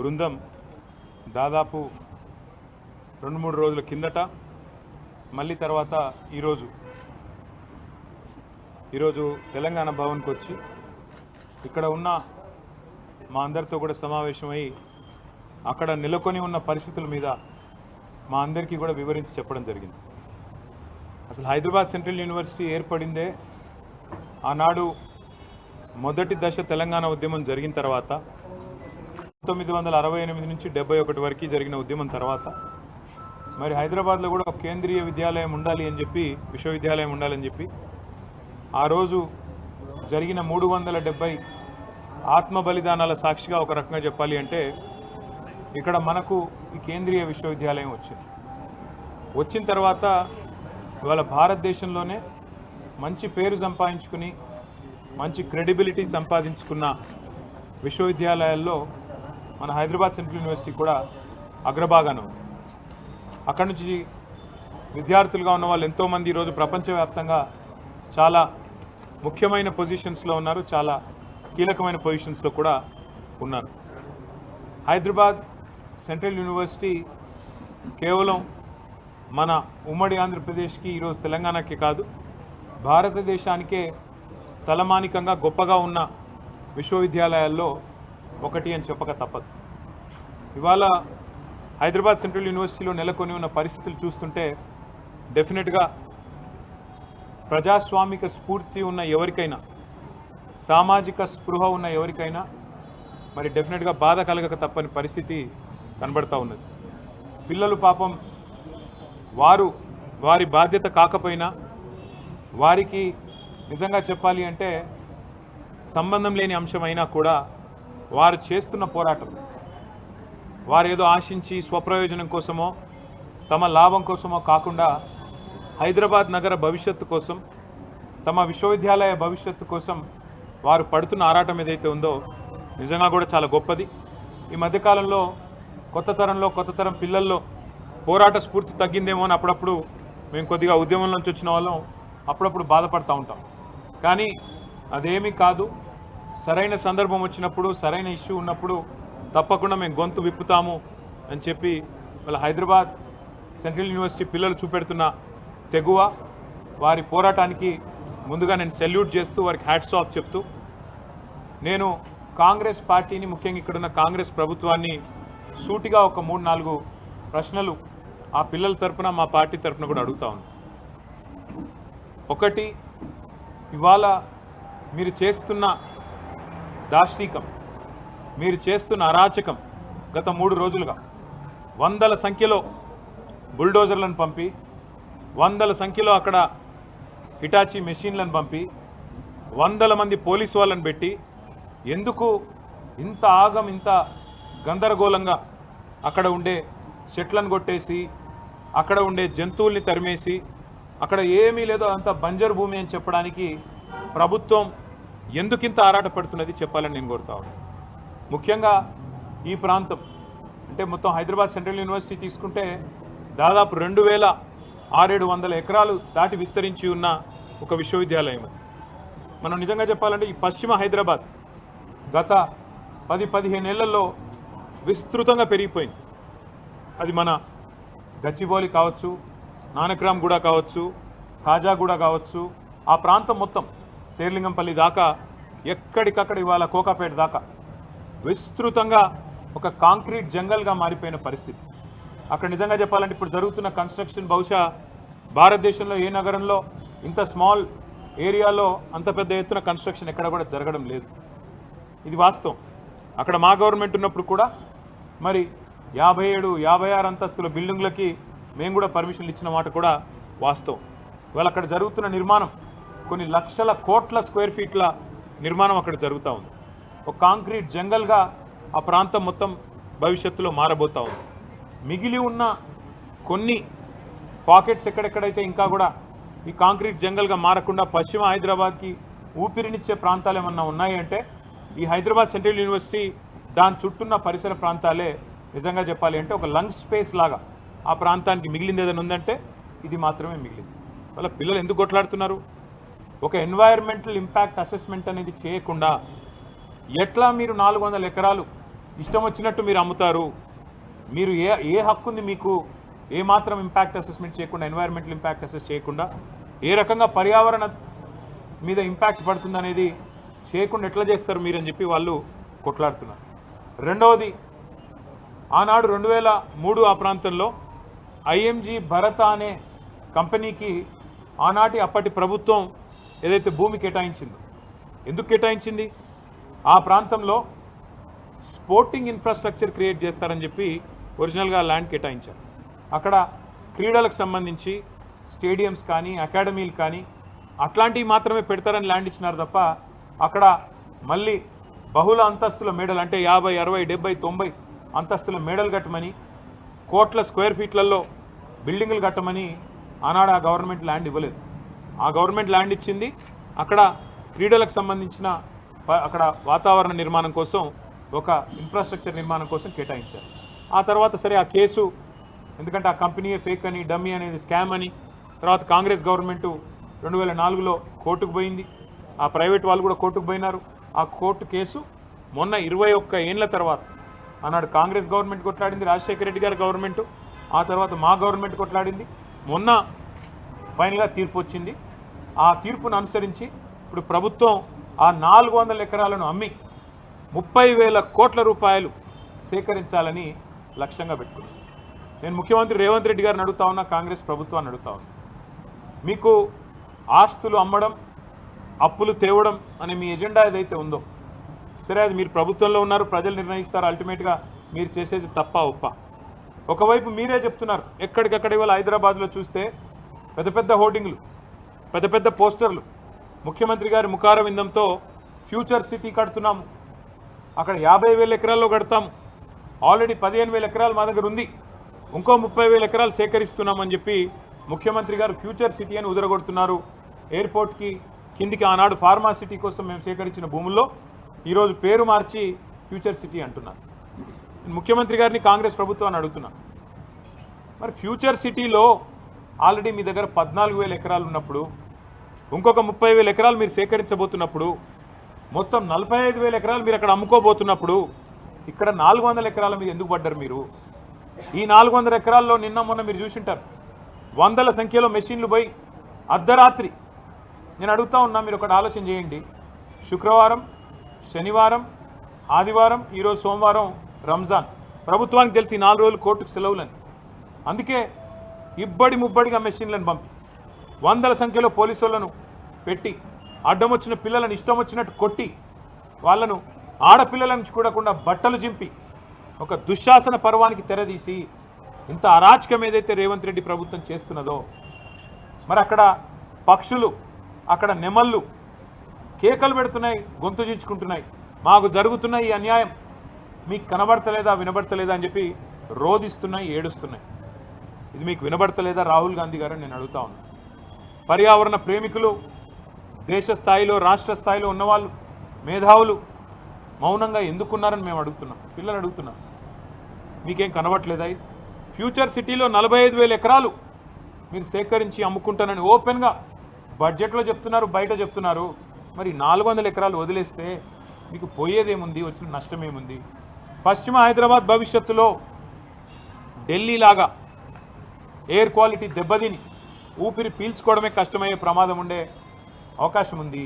బృందం దాదాపు 2-3 రోజుల కిందట మళ్ళీ తర్వాత ఈరోజు తెలంగాణ భవన్కి వచ్చి ఇక్కడ ఉన్న మా అందరితో కూడా సమావేశమై అక్కడ నెలకొని ఉన్న పరిస్థితుల మీద మా అందరికీ కూడా వివరించి చెప్పడం జరిగింది. అసలు హైదరాబాద్ సెంట్రల్ యూనివర్సిటీ ఏర్పడిందే ఆనాడు మొదటి దశ తెలంగాణ ఉద్యమం జరిగిన తర్వాత 1968 నుంచి 71 వరకు జరిగిన ఉద్యమం తర్వాత మరి హైదరాబాద్లో కూడా ఒక కేంద్రీయ విద్యాలయం ఉండాలి అని చెప్పి, విశ్వవిద్యాలయం ఉండాలని చెప్పి ఆ రోజు జరిగిన 370 ఆత్మ బలిదానాల సాక్షిగా ఒక రకంగా చెప్పాలి అంటే ఇక్కడ మనకు ఈ కేంద్రీయ విశ్వవిద్యాలయం వచ్చిన తర్వాత ఇవాళ భారతదేశంలోనే మంచి పేరు సంపాదించుకుని మంచి క్రెడిబిలిటీ సంపాదించుకున్న విశ్వవిద్యాలయాల్లో మన హైదరాబాద్ సెంట్రల్ యూనివర్సిటీ కూడా అగ్రభాగాన ఉంది. అక్కడి నుంచి విద్యార్థులుగా ఉన్న వాళ్ళు ఎంతోమంది ఈరోజు ప్రపంచవ్యాప్తంగా చాలా ముఖ్యమైన పొజిషన్స్లో ఉన్నారు, చాలా కీలకమైన పొజిషన్స్లో కూడా ఉన్నారు. హైదరాబాద్ సెంట్రల్ యూనివర్సిటీ కేవలం మన ఉమ్మడి ఆంధ్రప్రదేశ్కి, ఈరోజు తెలంగాణకి కాదు, భారతదేశానికే తలమానికంగా గొప్పగా ఉన్న విశ్వవిద్యాలయాల్లో ఒకటి అని చెప్పక తప్పదు. ఇవాళ హైదరాబాద్ సెంట్రల్ యూనివర్సిటీలో నెలకొని ఉన్న పరిస్థితులు చూస్తుంటే డెఫినెట్గా ప్రజాస్వామిక స్ఫూర్తి ఉన్న ఎవరికైనా, సామాజిక స్పృహ ఉన్న ఎవరికైనా మరి డెఫినెట్గా బాధ కలగక తప్పని పరిస్థితి కనబడతా ఉన్నది. పిల్లలు పాపం వారి బాధ్యత కాకపోయినా వారికి నిజంగా చెప్పాలి అంటే సంబంధం లేని అంశమైనా కూడా వారు చేస్తున్న పోరాటం, వారు ఏదో ఆశించి స్వప్రయోజనం కోసమో తమ లాభం కోసమో కాకుండా హైదరాబాద్ నగర భవిష్యత్తు కోసం, తమ విశ్వవిద్యాలయ భవిష్యత్తు కోసం వారు పడుతున్న ఆరాటం ఏదైతే ఉందో నిజంగా కూడా చాలా గొప్పది. ఈ మధ్యకాలంలో కొత్త తరం పిల్లల్లో పోరాట స్ఫూర్తి తగ్గిందేమో అని అప్పుడప్పుడు మేము కొద్దిగా ఉద్యమంలోంచి వచ్చిన వాళ్ళం అప్పుడప్పుడు బాధపడుతూ ఉంటాం. కానీ అదేమీ కాదు, సరైన సందర్భం వచ్చినప్పుడు, సరైన ఇష్యూ ఉన్నప్పుడు తప్పకుండా మేము గొంతు విప్పుతాము అని చెప్పి వాళ్ళ హైదరాబాద్ సెంట్రల్ యూనివర్సిటీ పిల్లలు చూపెడుతున్న తెగువ, వారి పోరాటానికి ముందుగా నేను సెల్యూట్ చేస్తూ వారికి హ్యాట్స్ ఆఫ్ చెప్తూ, నేను కాంగ్రెస్ పార్టీని, ముఖ్యంగా ఇక్కడున్న కాంగ్రెస్ ప్రభుత్వాన్ని సూటిగా ఒక 3-4 ప్రశ్నలు ఆ పిల్లల తరపున, మా పార్టీ తరపున కూడా అడుగుతా ఉన్నాను. ఒకటి, ఇవాళ మీరు చేస్తున్న దాష్టీకం, మీరు చేస్తున్న అరాచకం గత 3 రోజులుగా వందల సంఖ్యలో బుల్డోజర్లను పంపి, వందల సంఖ్యలో అక్కడ హిటాచీ మెషిన్లను పంపి, వందల మంది పోలీసు వాళ్ళని పెట్టి ఎందుకు ఇంత ఇంత గందరగోళంగా అక్కడ ఉండే చెట్లను కొట్టేసి, అక్కడ ఉండే జంతువుల్ని తరిమేసి, అక్కడ ఏమీ లేదో అంత బంజరు భూమి అని చెప్పడానికి ప్రభుత్వం ఎందుకింత ఆరాటపడుతున్నది చెప్పాలని నేను కోరుతా ఉన్నాను. ముఖ్యంగా ఈ ప్రాంతం అంటే మొత్తం హైదరాబాద్ సెంట్రల్ యూనివర్సిటీ తీసుకుంటే దాదాపు 2600 ఎకరాలు దాటి విస్తరించి ఉన్న ఒక విశ్వవిద్యాలయం. మనం నిజంగా చెప్పాలంటే ఈ పశ్చిమ హైదరాబాద్ గత 10-15 ఏళ్లలో విస్తృతంగా పెరిగిపోయింది. అది మన గచ్చిబౌలి కావచ్చు, నానక్రామ్గూడ కావచ్చు, ఖాజాగూడ కావచ్చు, ఆ ప్రాంతం మొత్తం శేర్లింగంపల్లి దాకా, ఎక్కడికక్కడ ఇవాళ కోకాపేట దాకా విస్తృతంగా ఒక కాంక్రీట్ జంగల్గా మారిపోయిన పరిస్థితి. అక్కడ నిజంగా చెప్పాలంటే ఇప్పుడు జరుగుతున్న కన్స్ట్రక్షన్ బహుశా భారతదేశంలో ఏ నగరంలో ఇంత స్మాల్ ఏరియాలో అంత పెద్ద ఎత్తున కన్స్ట్రక్షన్ ఎక్కడ కూడా జరగడం లేదు. ఇది వాస్తవం. అక్కడ మా గవర్నమెంట్ ఉన్నప్పుడు కూడా మరి 57-56 అంతస్తుల బిల్డింగ్లకి మేము కూడా పర్మిషన్లు ఇచ్చిన మాట కూడా వాస్తవం. ఇవాళ అక్కడ జరుగుతున్న నిర్మాణం కొన్ని లక్షల కోట్ల స్క్వేర్ ఫీట్ల నిర్మాణం అక్కడ జరుగుతూ ఉంది. ఒక కాంక్రీట్ జంగల్గా ఆ ప్రాంతం మొత్తం భవిష్యత్తులో మారబోతూ ఉంది. మిగిలి ఉన్న కొన్ని పాకెట్స్ ఎక్కడెక్కడైతే ఇంకా కూడా ఈ కాంక్రీట్ జంగల్గా మారకుండా పశ్చిమ హైదరాబాద్కి ఊపిరినిచ్చే ప్రాంతాలు ఏమన్నా ఉన్నాయి అంటే ఈ హైదరాబాద్ సెంట్రల్ యూనివర్సిటీ, దాని చుట్టూన్న పరిసర ప్రాంతాలే నిజంగా చెప్పాలి అంటే ఒక లంగ్ స్పేస్ లాగా ఆ ప్రాంతానికి మిగిలింది ఏదైనా ఉందంటే ఇది మాత్రమే మిగిలింది. వాళ్ళ పిల్లలు ఎందుకు కొట్లాడుతున్నారు? ఒక ఎన్వైర్మెంటల్ ఇంపాక్ట్ అసెస్మెంట్ అనేది చేయకుండా ఎట్లా మీరు 400 ఎకరాలు ఇష్టం వచ్చినట్టు మీరు అమ్ముతారు, మీరు ఏ హక్కు ఉంది మీకు, ఏ మాత్రం ఇంపాక్ట్ అసెస్మెంట్ చేయకుండా, ఎన్వైరన్మెంటల్ ఇంపాక్ట్ అసెస్ చేయకుండా, ఏ రకంగా పర్యావరణ మీద ఇంపాక్ట్ పడుతుంది అనేది చేయకుండా ఎట్లా చేస్తారు మీరు అని చెప్పి వాళ్ళు కొట్లాడుతున్నారు. రెండవది, ఆనాడు 2003 ఆ ప్రాంతంలో ఐఎంజీ భరత అనే కంపెనీకి ఆనాటి అప్పటి ప్రభుత్వం ఏదైతే భూమి కేటాయించిందో, ఎందుకు కేటాయించింది? ఆ ప్రాంతంలో స్పోర్టింగ్ ఇన్ఫ్రాస్ట్రక్చర్ క్రియేట్ చేస్తారని చెప్పి ఒరిజినల్గా ల్యాండ్ కేటాయించారు. అక్కడ క్రీడలకు సంబంధించి స్టేడియంస్ కానీ అకాడమీలు కానీ అట్లాంటివి మాత్రమే పెడతారని ల్యాండ్ ఇచ్చినారు తప్ప అక్కడ మళ్ళీ బహుళ అంతస్తుల మేడలు అంటే 50, 60, 70, 90 అంతస్తుల మేడలు కట్టమని, కోట్ల స్క్వేర్ ఫీట్లలో బిల్డింగులు కట్టమని ఆనాడు ఆ గవర్నమెంట్ ల్యాండ్ ఇవ్వలేదు. ఆ గవర్నమెంట్ ల్యాండ్ ఇచ్చింది అక్కడ క్రీడలకు సంబంధించిన అక్కడ వాతావరణ నిర్మాణం కోసం, ఒక ఇన్ఫ్రాస్ట్రక్చర్ నిర్మాణం కోసం కేటాయించారు. ఆ తర్వాత సరే ఆ కేసు, ఎందుకంటే ఆ కంపెనీయే ఫేక్ అని, డమ్మీ అనేది స్కామ్ అని, తర్వాత కాంగ్రెస్ గవర్నమెంటు 2004లో కోర్టుకు పోయింది. ఆ ప్రైవేట్ వాళ్ళు కూడా కోర్టుకు పోయినారు. ఆ కోర్టు కేసు మొన్న 21 ఏళ్ల తర్వాత ఆనాడు కాంగ్రెస్ గవర్నమెంట్ కొట్లాడింది, రాజశేఖర రెడ్డి గారి గవర్నమెంటు, ఆ తర్వాత మా గవర్నమెంట్ కొట్లాడింది. మొన్న ఫైనల్గా తీర్పు వచ్చింది. ఆ తీర్పును అనుసరించి ఇప్పుడు ప్రభుత్వం ఆ 400 ఎకరాలను అమ్మి 30,000 కోట్ల రూపాయలు సేకరించాలని లక్ష్యంగా పెట్టుకుంది. నేను ముఖ్యమంత్రి రేవంత్ రెడ్డి గారిని అడుగుతా ఉన్నా, కాంగ్రెస్ ప్రభుత్వాన్ని అడుగుతా ఉన్నా, మీకు ఆస్తులు అమ్మడం, అప్పులు తేవడం అనే మీ ఎజెండా ఏదైతే ఉందో, సరే అది మీరు ప్రభుత్వంలో ఉన్నారు, ప్రజలు నిర్ణయిస్తారు, అల్టిమేట్గా మీరు చేసేది తప్ప ఒప్ప. ఒకవైపు మీరే చెప్తున్నారు, ఎక్కడికక్కడ ఇవాళ హైదరాబాద్లో చూస్తే పెద్ద పెద్ద హోర్డింగ్లు, పెద్ద పెద్ద పోస్టర్లు, ముఖ్యమంత్రి గారి ముఖార విందంతో ఫ్యూచర్ సిటీ కడుతున్నాము, అక్కడ 50,000 ఎకరాల్లో కడతాము, ఆల్రెడీ 15,000 ఎకరాలు మా దగ్గర ఉంది, ఇంకో 30,000 ఎకరాలు సేకరిస్తున్నామని చెప్పి ముఖ్యమంత్రి గారు ఫ్యూచర్ సిటీ అని ఉదరగొడుతున్నారు. ఎయిర్పోర్ట్కి కిందికి ఆనాడు ఫార్మా సిటీ కోసం మేము సేకరించిన భూముల్లో ఈరోజు పేరు మార్చి ఫ్యూచర్ సిటీ అంటున్నారు. ముఖ్యమంత్రి గారిని కాంగ్రెస్ ప్రభుత్వాన్ని అడుగుతున్నాను, మరి ఫ్యూచర్ సిటీలో ఆల్రెడీ మీ దగ్గర 14,000 ఎకరాలు ఉన్నప్పుడు, ఇంకొక 30,000 ఎకరాలు మీరు సేకరించబోతున్నప్పుడు, మొత్తం 45,000 ఎకరాలు మీరు అక్కడ అమ్ముకోబోతున్నప్పుడు, ఇక్కడ 400 ఎకరాల మీద ఎందుకు పడ్డారు మీరు? ఈ 400 ఎకరాల్లో నిన్న మొన్న మీరు చూసింటారు, వందల సంఖ్యలో మెషిన్లు పోయి అర్ధరాత్రి, నేను అడుగుతా ఉన్నా, మీరు ఒకటి ఆలోచన చేయండి, శుక్రవారం, శనివారం, ఆదివారం, ఈరోజు సోమవారం రంజాన్, ప్రభుత్వానికి తెలిసి 4 రోజులు కోర్టుకు సెలవులని, అందుకే ఇబ్బడి ముబ్బడిగా మెషిన్లను పంపి వందల సంఖ్యలో పోలీసు వాళ్ళను పెట్టి అడ్డం వచ్చిన పిల్లలను ఇష్టం వచ్చినట్టు కొట్టి, వాళ్ళను ఆడపిల్లలను చూడకుండా బట్టలు చింపి ఒక దుశ్శాసన పర్వానికి తెరదీసి ఇంత అరాచకం ఏదైతే రేవంత్ రెడ్డి ప్రభుత్వం చేస్తున్నదో, మరి అక్కడ పక్షులు, అక్కడ నెమళ్ళు కేకలు పెడుతున్నాయి, గొంతు చించుకుంటున్నాయి, మాకు జరుగుతున్న ఈ అన్యాయం మీకు కనబడతలేదా, వినబడతలేదా అని చెప్పి రోధిస్తున్నాయి, ఏడుస్తున్నాయి. ఇది మీకు వినబడతలేదా రాహుల్ గాంధీ గారు నేను అడుగుతా ఉన్నా. పర్యావరణ ప్రేమికులు, దేశ స్థాయిలో రాష్ట్ర స్థాయిలో ఉన్నవాళ్ళు, మేధావులు మౌనంగా ఎందుకున్నారని మేము అడుగుతున్నాం, పిల్లలు అడుగుతున్నాం. మీకేం కనబడట్లేదా? ఫ్యూచర్ సిటీలో 45,000 ఎకరాలు మీరు సేకరించి అమ్ముకుంటానని ఓపెన్గా బడ్జెట్లో చెప్తున్నారు, బయట చెప్తున్నారు. మరి 400 ఎకరాలు వదిలేస్తే మీకు పోయేదేముంది, వచ్చిన నష్టం ఏముంది? పశ్చిమ హైదరాబాద్ భవిష్యత్తులో ఢిల్లీలాగా ఎయిర్ క్వాలిటీ దెబ్బతిని ఊపిరి పీల్చుకోవడమే కష్టమయ్యే ప్రమాదం ఉండే అవకాశం ఉంది.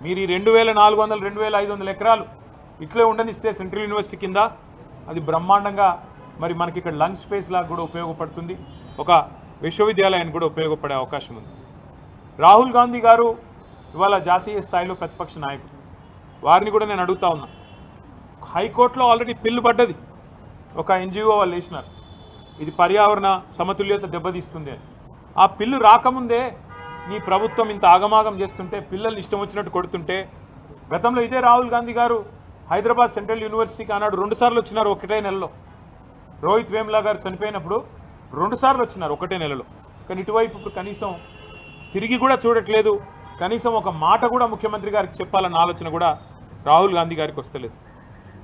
మీరు ఈ 2,400, 2,500 ఎకరాలు ఇట్లే ఉండనిస్తే సెంట్రల్ యూనివర్సిటీ కింద అది బ్రహ్మాండంగా మరి మనకి ఇక్కడ లంగ్ స్పేస్ లాగా కూడా ఉపయోగపడుతుంది, ఒక విశ్వవిద్యాలయానికి కూడా ఉపయోగపడే అవకాశం ఉంది. రాహుల్ గాంధీ గారు ఇవాళ జాతీయ స్థాయిలో ప్రతిపక్ష నాయకుడు, వారిని కూడా నేను అడుగుతా ఉన్నా, హైకోర్టులో ఆల్రెడీ పిల్లు పడ్డది, ఒక ఎన్జిఓ వాళ్ళు వేసినారు, ఇది పర్యావరణ సమతుల్యత దెబ్బతీస్తుంది అని. ఆ పిల్లు రాకముందే నీ ప్రభుత్వం ఇంత ఆగమాగం చేస్తుంటే, పిల్లల్ని ఇష్టం వచ్చినట్టు కొడుతుంటే, గతంలో ఇదే రాహుల్ గాంధీ గారు హైదరాబాద్ సెంట్రల్ యూనివర్సిటీకి ఆనాడు 2 సార్లు వచ్చినారు ఒకటే నెలలో. రోహిత్ వేములా గారు చనిపోయినప్పుడు 2 సార్లు వచ్చినారు ఒకటే నెలలో. కానీ ఇటువైపు ఇప్పుడు కనీసం తిరిగి కూడా చూడట్లేదు, కనీసం ఒక మాట కూడా ముఖ్యమంత్రి గారికి చెప్పాలన్న ఆలోచన కూడా రాహుల్ గాంధీ గారికి వస్తలేదు.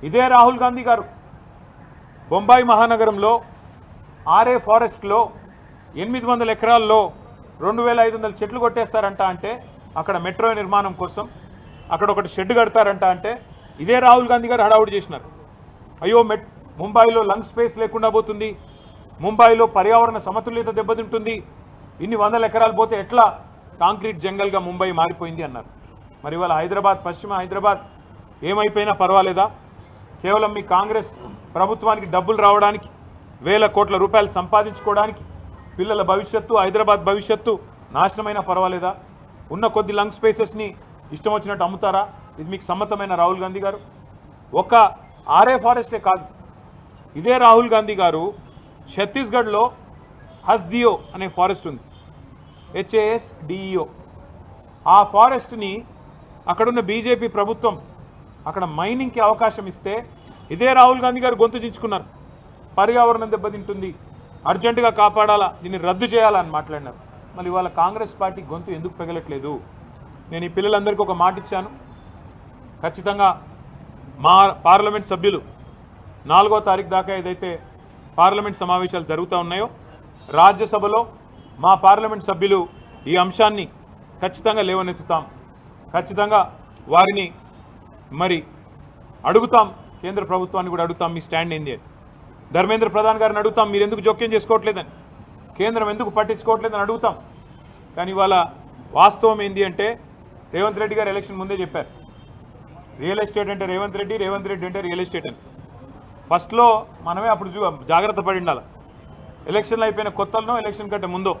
ఇదే రాహుల్ గాంధీ గారు బొంబాయి మహానగరంలో ఆర్ఏ ఫారెస్ట్లో 800 ఎకరాల్లో 2,500 చెట్లు కొట్టేస్తారంట అంటే, అక్కడ మెట్రో నిర్మాణం కోసం అక్కడ ఒకటి షెడ్ కడతారంట అంటే, ఇదే రాహుల్ గాంధీ గారు హడావుడి చేసినారు. అయ్యో ముంబైలో లంగ్ స్పేస్ లేకుండా పోతుంది, ముంబైలో పర్యావరణ సమతుల్యత దెబ్బతింటుంది, ఇన్ని వందల ఎకరాలు పోతే ఎట్లా కాంక్రీట్ జంగల్గా ముంబై మారిపోయింది అన్నారు. మరి ఇవాళ హైదరాబాద్, పశ్చిమ హైదరాబాద్ ఏమైపోయినా పర్వాలేదా? కేవలం మీ కాంగ్రెస్ ప్రభుత్వానికి డబ్బులు రావడానికి, వేల కోట్ల రూపాయలు సంపాదించుకోవడానికి పిల్లల భవిష్యత్తు, హైదరాబాద్ భవిష్యత్తు నాశనమైనా పర్వాలేదా? ఉన్న కొద్ది లంగ్ స్పేసెస్ని ఇష్టం వచ్చినట్టు అమ్ముతారా? ఇది మీకు సమ్మతమైన రాహుల్ గాంధీ గారు? ఒక ఆర్ఏ ఫారెస్టే కాదు, ఇదే రాహుల్ గాంధీ గారు ఛత్తీస్గఢ్లో హస్దియో అనే ఫారెస్ట్ ఉంది, HASDEO. ఆ ఫారెస్ట్ని అక్కడున్న బీజేపీ ప్రభుత్వం అక్కడ మైనింగ్కి అవకాశం ఇస్తే ఇదే రాహుల్ గాంధీ గారు గొంతు చించుకున్నారు. పర్యావరణం దెబ్బతింటుంది, అర్జెంటుగా కాపాడాలా, దీన్ని రద్దు చేయాలా అని మాట్లాడినారు. మళ్ళీ ఇవాళ కాంగ్రెస్ పార్టీ గొంతు ఎందుకు పెగలట్లేదు? నేను ఈ పిల్లలందరికీ ఒక మాట ఇచ్చాను, ఖచ్చితంగా మా పార్లమెంట్ సభ్యులు 4వ తారీఖు దాకా ఏదైతే పార్లమెంట్ సమావేశాలు జరుగుతూ ఉన్నాయో, రాజ్యసభలో మా పార్లమెంట్ సభ్యులు ఈ అంశాన్ని ఖచ్చితంగా లేవనెత్తుతాం, ఖచ్చితంగా వారిని మరి అడుగుతాం, కేంద్ర ప్రభుత్వాన్ని కూడా అడుగుతాం మీ స్టాండ్ ఏంది అని. ధర్మేంద్ర ప్రధాన్ గారిని అడుగుతాం, మీరు ఎందుకు జోక్యం చేసుకోవట్లేదని, కేంద్రం ఎందుకు పట్టించుకోవట్లేదని అడుగుతాం. కానీ ఇవాళ వాస్తవం ఏంది అంటే రేవంత్ రెడ్డి గారు ఎలక్షన్ ముందే చెప్పారు, రియల్ ఎస్టేట్ అంటే రేవంత్ రెడ్డి, రేవంత్ రెడ్డి అంటే రియల్ ఎస్టేట్ అని. ఫస్ట్లో మనమే అప్పుడు జాగ్రత్త పడి ఉండాలి. ఎలక్షన్లు అయిపోయిన కొత్తలో, ఎలక్షన్ కంటే ముందో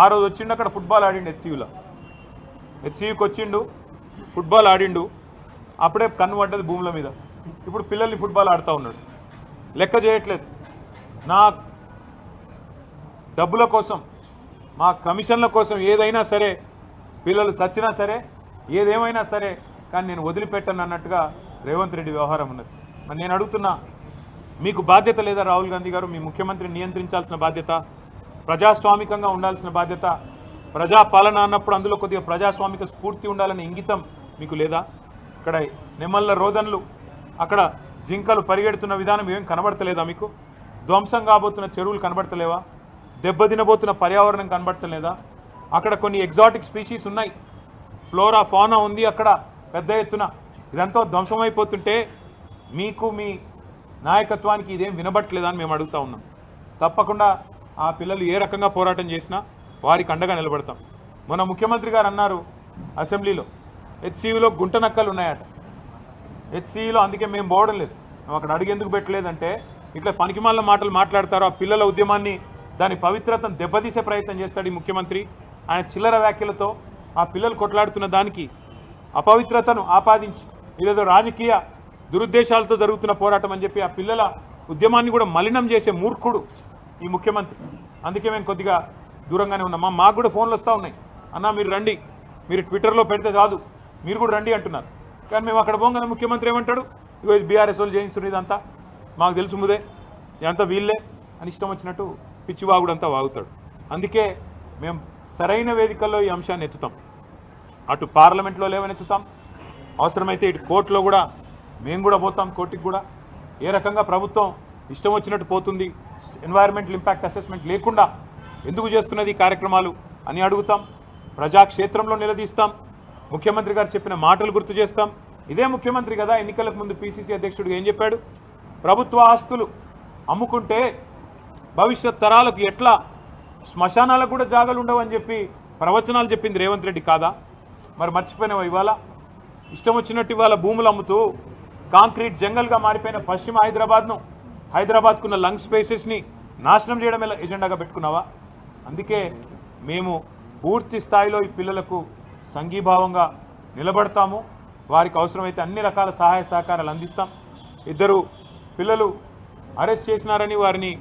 ఆ రోజు వచ్చిండు, అక్కడ ఫుట్బాల్ ఆడిండు హెచ్సియూకి వచ్చిండు, ఫుట్బాల్ ఆడిండు, అప్పుడే కన్ను పడ్డది భూముల మీద. ఇప్పుడు పిల్లల్ని ఫుట్బాల్ ఆడుతూ ఉన్నాడు, లెక్క చేయట్లేదు. నా డబ్బుల కోసం, మా కమిషన్ల కోసం ఏదైనా సరే, పిల్లలు చచ్చినా సరే, ఏదేమైనా సరే, కానీ నేను వదిలిపెట్టను అన్నట్టుగా రేవంత్ రెడ్డి వ్యవహారం ఉన్నది. మరి నేను అడుగుతున్నా, మీకు బాధ్యత లేదా రాహుల్ గాంధీ గారు? మీ ముఖ్యమంత్రిని నియంత్రించాల్సిన బాధ్యత, ప్రజాస్వామికంగా ఉండాల్సిన బాధ్యత, ప్రజాపాలన అన్నప్పుడు అందులో కొద్దిగా ప్రజాస్వామిక స్ఫూర్తి ఉండాలనే ఇంగితం మీకు లేదా? ఇక్కడ నెమళ్ళ రోదన్లు, అక్కడ జింకలు పరిగెడుతున్న విధానం ఏం కనబడతలేదా మీకు? ధ్వంసం కాబోతున్న చెరువులు కనబడతలేవా? దెబ్బతినబోతున్న పర్యావరణం కనబడతలేదా? అక్కడ కొన్ని ఎగ్జాటిక్ స్పీషీస్ ఉన్నాయి, ఫ్లోరా ఫానా ఉంది అక్కడ పెద్ద ఎత్తున. ఇదంతా ధ్వంసమైపోతుంటే మీకు, మీ నాయకత్వానికి ఇదేం వినబట్టలేదా అని మేము అడుగుతూ ఉన్నాం. తప్పకుండా ఆ పిల్లలు ఏ రకంగా పోరాటం చేసినా వారికి అండగా నిలబడతాం. మన ముఖ్యమంత్రి గారు అన్నారు అసెంబ్లీలో, హెచ్సియూలో గుంట నక్కలు ఉన్నాయట. హెచ్సియూలో అందుకే మేము పోవడం లేదు, మేము అక్కడ అడిగేందుకు పెట్టలేదంటే ఇట్లా పనికిమాలిన మాటలు మాట్లాడతారు. ఆ పిల్లల ఉద్యమాన్ని, దాని పవిత్రతను దెబ్బతీసే ప్రయత్నం చేస్తాడు ఈ ముఖ్యమంత్రి. ఆయన చిల్లర వ్యాఖ్యలతో ఆ పిల్లలు కొట్లాడుతున్న దానికి అపవిత్రతను ఆపాదించి ఇదేదో రాజకీయ దురుద్దేశాలతో జరుగుతున్న పోరాటం అని చెప్పి ఆ పిల్లల ఉద్యమాన్ని కూడా మలినం చేసే మూర్ఖుడు ఈ ముఖ్యమంత్రి. అందుకే మేము కొద్దిగా దూరంగానే ఉన్నాం. మాకు కూడా ఫోన్లు వస్తూ ఉన్నాయి, అన్న మీరు రండి, మీరు ట్విట్టర్లో పెడితే కాదు, మీరు కూడా రండి అంటున్నారు. కానీ మేము అక్కడ పోగానే ముఖ్యమంత్రి ఏమంటాడు, ఇగో ఇది బీఆర్ఎస్ వాళ్ళు చేయిస్తున్నారు, ఇదంతా మాకు తెలుసు ముదే, ఇదంతా వీళ్ళే అని ఇష్టం వచ్చినట్టు పిచ్చివాగుడంతా వాగుతాడు. అందుకే మేము సరైన వేదికల్లో ఈ అంశాన్ని ఎత్తుతాం. అటు పార్లమెంట్లో లేవనెత్తుతాం, అవసరమైతే ఇటు కోర్టులో కూడా మేము కూడా పోతాం, కోర్టుకి కూడా. ఏ రకంగా ప్రభుత్వం ఇష్టం వచ్చినట్టు పోతుంది, ఎన్వైరన్మెంటల్ ఇంపాక్ట్ అసెస్మెంట్ లేకుండా ఎందుకు చేస్తున్నది ఈ కార్యక్రమాలు అని అడుగుతాం. ప్రజాక్షేత్రంలో నిలదీస్తాం, ముఖ్యమంత్రి గారు చెప్పిన మాటలు గుర్తు చేస్తాం. ఇదే ముఖ్యమంత్రి కదా ఎన్నికలకు ముందు పిసిసి అధ్యక్షుడిగా ఏం చెప్పాడు, ప్రభుత్వ ఆస్తులు అమ్ముకుంటే భవిష్యత్ తరాలకు ఎట్లా శ్మశానాలకు కూడా జాగాలు ఉండవని చెప్పి ప్రవచనాలు చెప్పింది రేవంత్ రెడ్డి కాదా? మరి మర్చిపోయినావా? ఇవాళ ఇష్టం వచ్చినట్టు ఇవాళ భూములు అమ్ముతూ కాంక్రీట్ జంగల్గా మారిపోయిన పశ్చిమ హైదరాబాద్కున్న లంగ్ స్పేసెస్ని నాశనం చేయడం ఎజెండాగా పెట్టుకున్నావా? అందుకే మేము పూర్తి స్థాయిలో ఈ పిల్లలకు సంఘీభావంగా నిలబడతాము. వారికి అవసరమైతే అన్ని రకాల సహాయ సహకారాలు అందిస్తాం. 2 పిల్లలు అరెస్ట్ చేసినారని, వారిని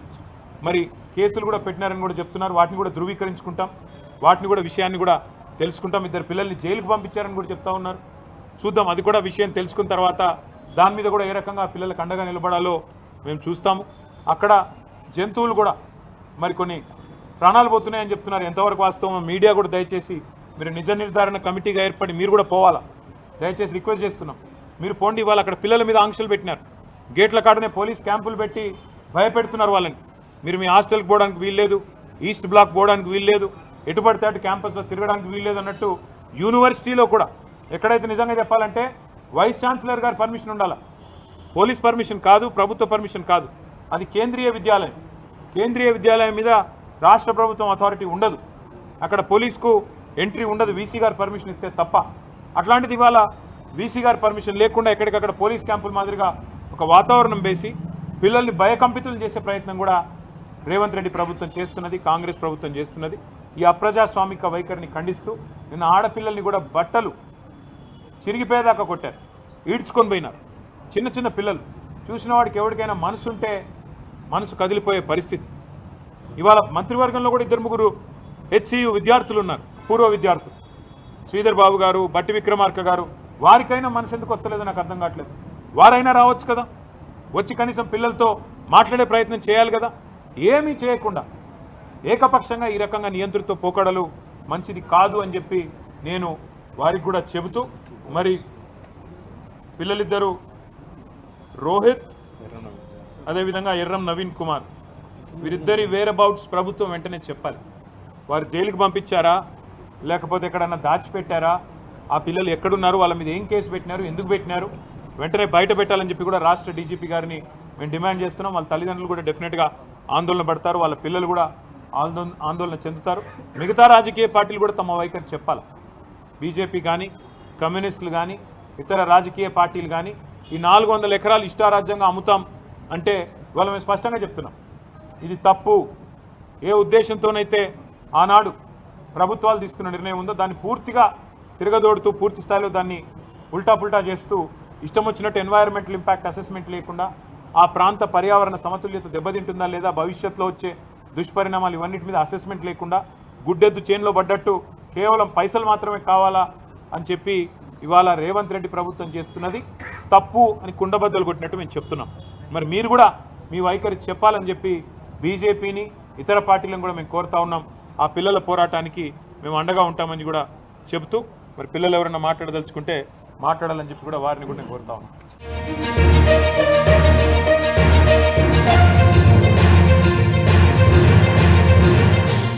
మరి కేసులు కూడా పెట్టినారని కూడా చెప్తున్నారు. వాటిని కూడా ధృవీకరించుకుంటాం, వాటిని కూడా విషయాన్ని కూడా తెలుసుకుంటాం. 2 పిల్లల్ని జైలుకు పంపించారని కూడా చెప్తా ఉన్నారు. చూద్దాం, అది కూడా విషయం తెలుసుకున్న తర్వాత దాని మీద కూడా ఏ రకంగా పిల్లలకు అండగా నిలబడాలో మేము చూస్తాము. అక్కడ జంతువులు కూడా మరి కొన్ని ప్రాణాలు పోతున్నాయని చెప్తున్నారు. ఎంతవరకు వాస్తవం మీడియా కూడా దయచేసి మీరు నిజ నిర్ధారణ కమిటీగా ఏర్పడి మీరు కూడా పోవాలా, దయచేసి రిక్వెస్ట్ చేస్తున్నాం. మీరు పోండి. ఇవాళ అక్కడ పిల్లల మీద ఆంక్షలు పెట్టినారు, గేట్ల కాడనే పోలీస్ క్యాంపులు పెట్టి భయపెడుతున్నారు వాళ్ళని. మీరు మీ హాస్టల్కి పోవడానికి వీల్లేదు, ఈస్ట్ బ్లాక్ పోవడానికి వీల్లేదు, ఎటు పడితే అటు క్యాంపస్లో తిరగడానికి వీల్లేదు అన్నట్టు యూనివర్సిటీలో కూడా ఎక్కడైతే నిజంగా చెప్పాలంటే వైస్ ఛాన్సలర్ గారి పర్మిషన్ ఉండాలి. పోలీస్ పర్మిషన్ కాదు, ప్రభుత్వ పర్మిషన్ కాదు, అది కేంద్రీయ విద్యాలయం. కేంద్రీయ విద్యాలయం మీద రాష్ట్ర ప్రభుత్వం అథారిటీ ఉండదు, అక్కడ పోలీస్కు ఎంట్రీ ఉండదు, వీసీ గారు పర్మిషన్ ఇస్తే తప్ప. అట్లాంటిది ఇవాళ వీసీ గారి పర్మిషన్ లేకుండా ఎక్కడికక్కడ పోలీస్ క్యాంపుల మాదిరిగా ఒక వాతావరణం వేసి పిల్లల్ని భయకంపితులు చేసే ప్రయత్నం కూడా రేవంత్ రెడ్డి ప్రభుత్వం చేస్తున్నది, కాంగ్రెస్ ప్రభుత్వం చేస్తున్నది. ఈ అప్రజాస్వామిక వైఖరిని ఖండిస్తూ నిన్న ఆడపిల్లల్ని కూడా బట్టలు చిరిగిపోయేదాకా కొట్టారు, ఈడ్చుకొని పోయినారు. చిన్న చిన్న పిల్లలు చూసిన వాడికి ఎవరికైనా మనసు ఉంటే మనసు కదిలిపోయే పరిస్థితి. ఇవాళ మంత్రివర్గంలో కూడా 2-3 హెచ్సియు విద్యార్థులు ఉన్నారు, పూర్వ విద్యార్థులు, శ్రీధర్ బాబు గారు, బట్టి విక్రమార్క గారు. వారికైనా మనసు ఎందుకు వస్తలేదో నాకు అర్థం కావట్లేదు. వారైనా రావచ్చు కదా, వచ్చి కనీసం పిల్లలతో మాట్లాడే ప్రయత్నం చేయాలి కదా. ఏమీ చేయకుండా ఏకపక్షంగా ఈ రకంగా నియంత్రిత పోకడలు మంచిది కాదు అని చెప్పి నేను వారికి కూడా చెబుతూ, మరి పిల్లలిద్దరూ రోహిత్ అదేవిధంగా ఎర్రం నవీన్ కుమార్ వీరిద్దరి వేర్ అబౌట్స్ ప్రభుత్వం వెంటనే చెప్పాలి. వారు జైలుకి పంపించారా లేకపోతే ఎక్కడన్నా దాచిపెట్టారా, ఆ పిల్లలు ఎక్కడున్నారు, వాళ్ళ మీద ఏం కేసు పెట్టినారు, ఎందుకు పెట్టినారు, వెంటనే బయట పెట్టాలని చెప్పి కూడా రాష్ట్ర డీజీపీ గారిని మేము డిమాండ్ చేస్తున్నాం. వాళ్ళ తల్లిదండ్రులు కూడా డెఫినెట్గా ఆందోళన పడతారు, వాళ్ళ పిల్లలు కూడా ఆందోళన చెందుతారు. మిగతా రాజకీయ పార్టీలు కూడా తమ వైఖరి చెప్పాలి. బీజేపీ కానీ, కమ్యూనిస్టులు కానీ, ఇతర రాజకీయ పార్టీలు కానీ ఈ 400 ఎకరాలు ఇష్టారాజ్యంగా అమ్ముతాం అంటే ఇవాళ మేము స్పష్టంగా చెప్తున్నాం, ఇది తప్పు. ఏ ఉద్దేశంతోనైతే ఆనాడు ప్రభుత్వాలు తీసుకున్న నిర్ణయం ఉందో దాన్ని పూర్తిగా తిరగదోడుతూ పూర్తి స్థాయిలో దాన్ని ఉల్టా చేస్తూ ఇష్టం వచ్చినట్టు ఎన్వైరన్మెంటల్ ఇంపాక్ట్ అసెస్మెంట్ లేకుండా ఆ ప్రాంత పర్యావరణ సమతుల్యత దెబ్బతింటుందా లేదా, భవిష్యత్తులో వచ్చే దుష్పరిణామాలు ఇవన్నిటి మీద అసెస్మెంట్ లేకుండా గుడ్డెద్దు చేన్లో పడ్డట్టు కేవలం పైసలు మాత్రమే కావాలా అని చెప్పి ఇవాళ రేవంత్ రెడ్డి ప్రభుత్వం చేస్తున్నది తప్పు అని కుండబద్దలు కొట్టినట్టు మేము చెప్తున్నాం. మరి మీరు కూడా మీ వైఖరి చెప్పాలని చెప్పి బీజేపీని ఇతర పార్టీలను కూడా మేము కోరుతా ఉన్నాం. ఆ పిల్లల పోరాటానికి మేము అండగా ఉంటామని కూడా చెబుతూ, మరి పిల్లలు ఎవరైనా మాట్లాడదలుచుకుంటే మాట్లాడాలని చెప్పి కూడా వారిని కూడా నేను కోరుతా ఉన్నాం.